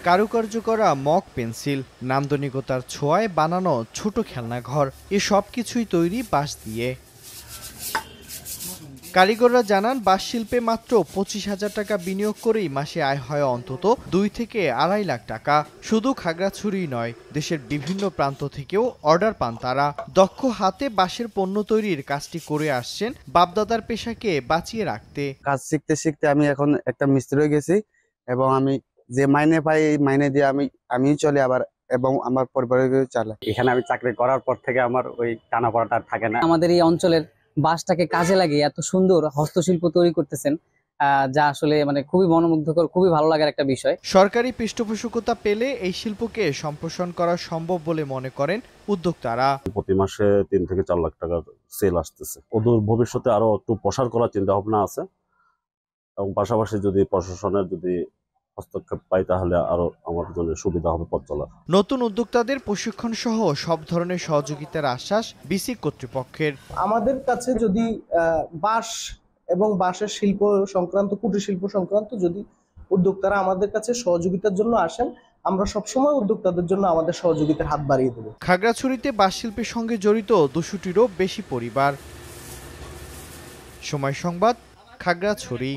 কারুকার্য করা mug pencil, নান্দনিকতার ছোঁয়ায় বানানো ছোট খেলনাঘর, এ সব কিছুই তৈরি বাঁশ দিয়ে। কারিগররা জানান, বাঁশ শিল্পে মাত্র 25,000 টাকা বিনিয়োগ করেই মাসে আয় হয় অন্তত 2 থেকে 2.5 লাখ টাকা। শুধু খাগড়াছড়ি নয়, দেশের বিভিন্ন প্রান্ত থেকেও অর্ডার পান তারা। দক্ষ হাতে বাঁশের পণ্য তৈরির কাজটি করে আসছেন বাপদাদার পেশাকে বাঁচিয়ে রাখতে। কাজ শিখতে শিখতে আমি এখন একটা মিস্ত্রি হয়ে গেছি এবং আমি যে মাইনে পাই এই মাইনে দিয়ে আমি চলে আবার এবং আমার পরিবারকে চালাই। এখানে আমি চাকরি করার পর থেকে আমার ওই টানাপড়াটা থাকে না। আমাদের এই অঞ্চলের বাঁশটাকে কাজে লাগিয়ে এত সুন্দর হস্তশিল্প তৈরি করতেছেন, যা আসলে খুবই মনোমুগ্ধকর, খুবই ভালো লাগার একটা বিষয়। সরকারি পৃষ্ঠপোষকতা পেলে এই শিল্পকে সম্প্রসারণ করা সম্ভব বলে মনে করেন উদ্যোক্তারা। প্রতি মাসে 3 থেকে 4 লাখ টাকার সেল আসতেছে। অদূর ভবিষ্যতে আরো একটু প্রসার করার চিন্তা ভাবনা আছে এবং পাশাপাশি যদি প্রশাসনের হস্তক্ষেপ পাই তাহলে আরো আমার জন্য সুবিধা হবে পথ চলার। নতুন উদ্যোক্তাদের প্রশিক্ষণ সহ সব ধরনের সহযোগিতার আশ্বাস বিসি কর্তৃপক্ষের। আমাদের কাছে যদি বাঁশ এবং বাঁশের শিল্প সংক্রান্ত, কুটির শিল্প সংক্রান্ত যদি উদ্যোক্তারা আমাদের কাছে সহযোগিতার জন্য আসেন, আমরা সবসময় উদ্যোক্তাদের জন্য আমাদের সহযোগিতার হাত বাড়িয়ে দেব। খাগড়াছড়িতে বাঁশ শিল্পের সঙ্গে জড়িত 200টিরও বেশি পরিবার। সময় সংবাদ, খাগড়াছড়ি।